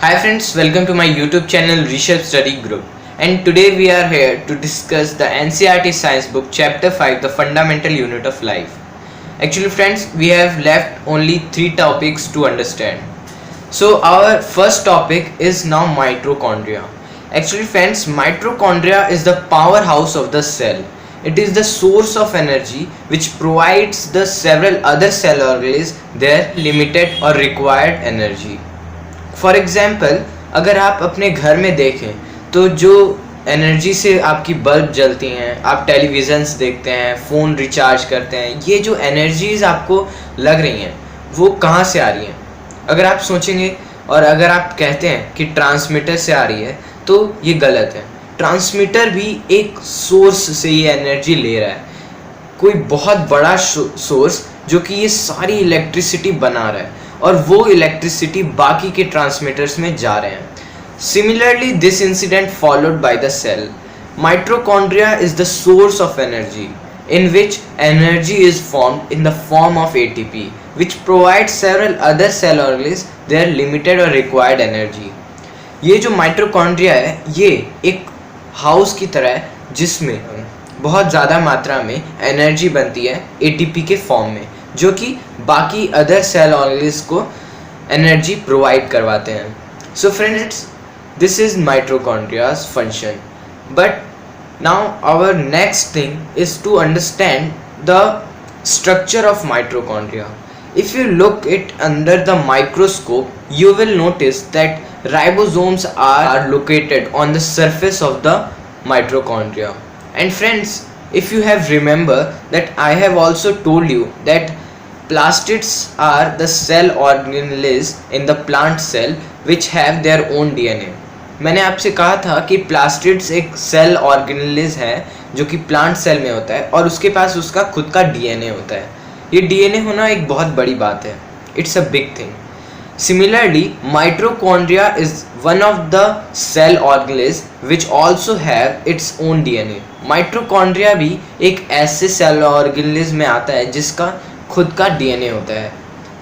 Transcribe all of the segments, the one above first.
Hi friends, welcome to my YouTube channel Rishabh Study Group, and today we are here to discuss the NCERT Science Book Chapter 5, the Fundamental Unit of Life. Actually friends, we have left only 3 topics to understand. So our first topic is now mitochondria. Actually friends, mitochondria is the powerhouse of the cell. It is the source of energy which provides the several other cell organelles their limited or required energy. For example अगर आप अपने घर में देखें तो जो energy से आपकी बल्ब जलती हैं, आप टेलीविज़न्स देखते हैं, फ़ोन रिचार्ज करते हैं, ये जो एनर्जीज़ आपको लग रही हैं वो कहाँ से आ रही हैं? अगर आप सोचेंगे और अगर आप कहते हैं कि ट्रांसमीटर से आ रही है तो ये गलत है। ट्रांसमीटर भी एक सोर्स से ये एनर्जी ले रहा है, कोई बहुत बड़ा सोर्स जो कि ये सारी इलेक्ट्रिसिटी बना रहा है और वो इलेक्ट्रिसिटी बाकी के ट्रांसमीटर्स में जा रहे हैं. Similarly, this incident followed by the cell. Mitochondria is the source of energy, in which energy is formed in the form of ATP, which provides several other cell organelles their limited or required energy. ये जो mitochondria है ये एक house की तरह है जिसमें बहुत ज़्यादा मात्रा में एनर्जी बनती है ATP के फॉर्म में, जो कि बाकी अदर सेल ऑर्गेनेल्स को एनर्जी प्रोवाइड करवाते हैं. So friends, this is mitochondria's function. But now our next thing is to understand the structure of mitochondria. If you look it under the microscope you will notice that ribosomes are located on the surface of the mitochondria. And friends, if you have remember that I have also told you that plastids are the cell organelles in the plant cell which have their own DNA. मैंने आपसे कहा था कि plastids एक cell organelles है जो कि plant cell में होता है और उसके पास उसका खुद का DNA होता है. ये DNA होना एक बहुत बड़ी बात है. It's a big thing. Similarly, mitochondria is one of the cell organelles which also have its own DNA. Mitochondria भी एक ऐसे cell organelles में आता है जिसका खुद का DNA होता है.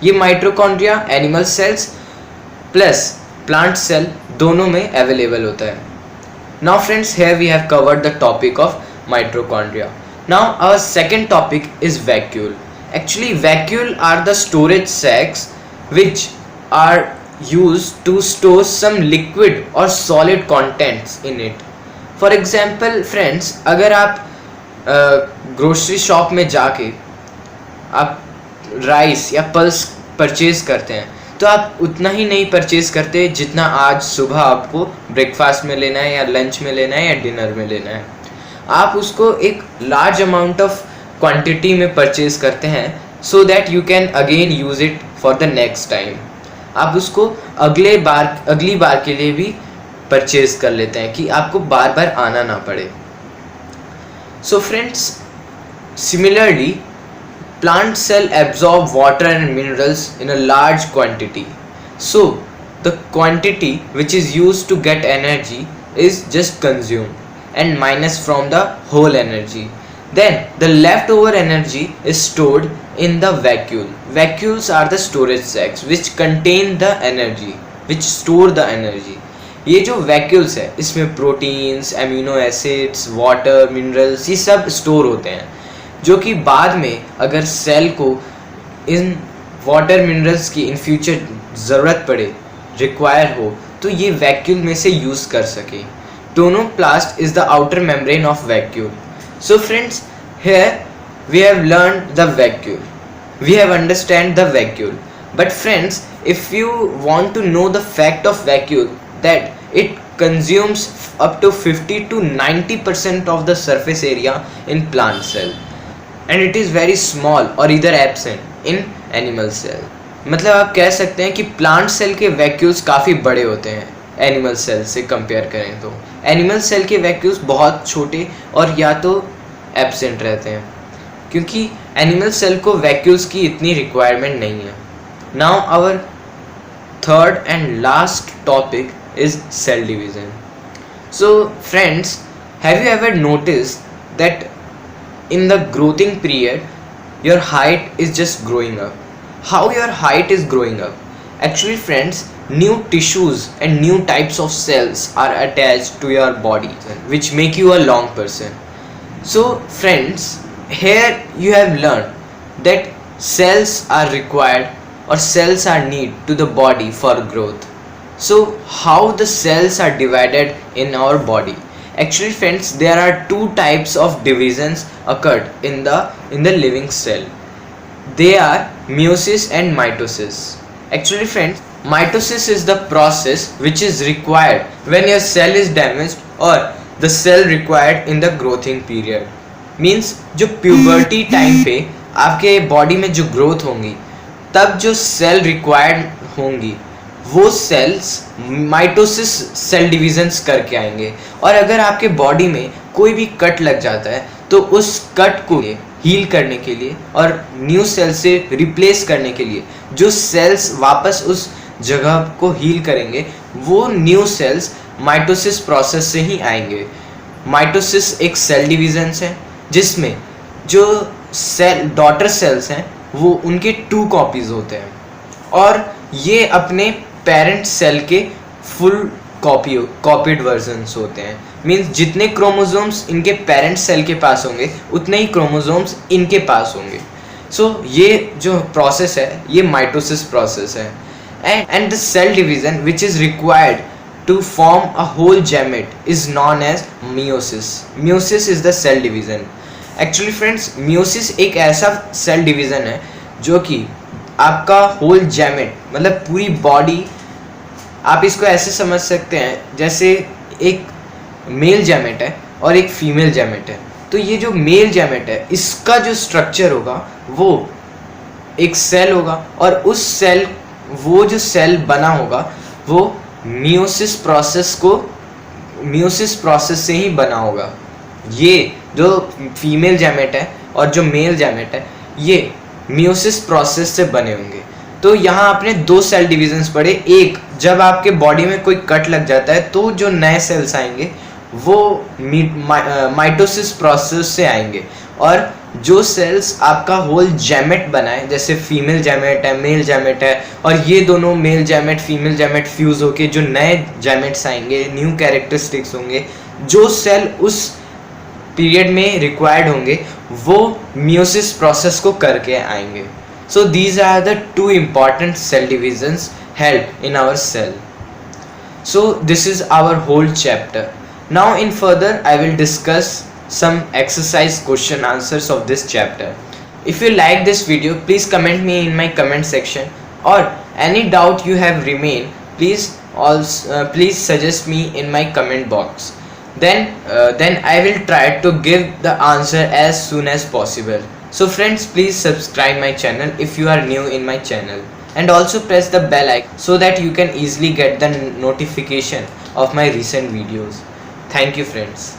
ये mitochondria animal cells plus plant cell दोनों में available होता है. Now friends, here we have covered the topic of mitochondria. Now our second topic is vacuole. Actually, vacuole are the storage sacs which are used to store some liquid or solid contents in it. For example friends, अगर आप grocery shop में जाके आप rice या pulse purchase करते हैं तो आप उतना ही नहीं परचेज करते जितना आज सुबह आपको ब्रेकफास्ट में लेना है या लंच में लेना है या डिनर में लेना है. आप उसको एक लार्ज अमाउंट ऑफ क्वांटिटी में परचेज करते हैं so that you can again use it for the next time. आप उसको अगली बार के लिए भी परचेज कर लेते हैं कि आपको बार बार आना ना पड़े. So friends, similarly plant cell absorb water and minerals in a large quantity. So the quantity which is used to get energy is just consumed and minus from the whole energy. Then the leftover energy is stored in the vacuole. Vacuoles are the storage sacs which contain the energy, which store the energy. ये जो vacuoles है इसमें proteins, amino acids, water, minerals ये सब store होते हैं जो कि बाद में अगर सेल को इन वाटर मिनरल्स की इन फ्यूचर ज़रूरत पड़े, रिक्वायर हो, तो ये वैक्यूल में से यूज़ कर सके. Tonoplast is the outer membrane of vacuole. So friends, here we have learned the vacuole. We have understand the vacuole. But friends, if you want to know the fact of vacuole, that it consumes up to 50 to 90% of the surface area in plant cell, and it is very small or either absent in animal cell. मतलब आप कह सकते हैं कि plant cell के vacuoles काफ़ी बड़े होते हैं एनिमल सेल से कंपेयर करें तो. एनिमल सेल के वैक्यूल्स बहुत छोटे और या तो एब्सेंट रहते हैं क्योंकि एनिमल सेल को वैक्यूल्स की इतनी रिक्वायरमेंट नहीं है. Now our third and last topic is cell division. So friends, have you ever noticed that in the growthing period your height is just growing up. How your height is growing up? Actually friends, new tissues and new types of cells are attached to your body which make you a long person. So friends, here you have learned that cells are required or cells are need to the body for growth. So how the cells are divided in our body? Actually friends, there are two types of divisions occurred in the living cell. They are meiosis and mitosis. Actually friends, mitosis is the process which is required when your cell is damaged or the cell required in the growing period. Means जो puberty time पे आपके body में जो growth होंगी तब जो cell required होंगी वो सेल्स माइटोसिस सेल डिविजन्स करके आएंगे. और अगर आपके बॉडी में कोई भी कट लग जाता है तो उस कट को हील करने के लिए और न्यू सेल से रिप्लेस करने के लिए जो सेल्स वापस उस जगह को हील करेंगे वो न्यू सेल्स माइटोसिस प्रोसेस से ही आएंगे. माइटोसिस एक सेल डिविजन्स है जिसमें जो सेल डॉटर सेल्स हैं वो उनके 2 कॉपीज होते हैं और ये अपने पेरेंट सेल के फुल कॉपीड वर्जन्स होते हैं. मीन्स जितने क्रोमोसोम्स इनके पेरेंट सेल के पास होंगे उतने ही क्रोमोसोम्स इनके पास होंगे. सो ये जो प्रोसेस है ये माइटोसिस प्रोसेस है. And the cell division which is required to form a whole gamete is known as meiosis. Meiosis is the cell division. Actually friends, meiosis एक ऐसा सेल डिवीज़न है जो कि आपका होल गैमेट मतलब पूरी बॉडी, आप इसको ऐसे समझ सकते हैं जैसे एक मेल गैमेट है और एक फीमेल गैमेट है. तो ये जो मेल गैमेट है इसका जो स्ट्रक्चर होगा वो एक सेल होगा और उस सेल वो जो सेल बना होगा वो मियोसिस प्रोसेस से ही बना होगा. ये जो फीमेल गैमेट है और जो मेल गैमेट है ये मियोसिस प्रोसेस से बने होंगे. तो यहाँ आपने 2 सेल डिविजन्स पढ़े. एक, जब आपके बॉडी में कोई कट लग जाता है तो जो नए सेल्स आएंगे वो माइटोसिस प्रोसेस से आएंगे और जो सेल्स आपका होल गैमेट बनाए जैसे फीमेल गैमेट है, मेल गैमेट है और ये दोनों male gamete female gamete fuse होके जो नए गैमेट्स आएंगे, न्यू कैरेक्टरिस्टिक्स होंगे, जो सेल उस पीरियड में रिक्वायर्ड होंगे वो मियोसिस प्रोसेस को करके आएंगे. So these are the 2 important cell divisions held in our cell. So this is our whole chapter. Now in further I will discuss some exercise question answers of this chapter. If you like this video, please comment me in my comment section, or any doubt you have remained, please suggest me in my comment box. Then I will try to give the answer as soon as possible. So friends, please subscribe my channel if you are new in my channel, and also press the bell icon so that you can easily get the notification of my recent videos. Thank you friends.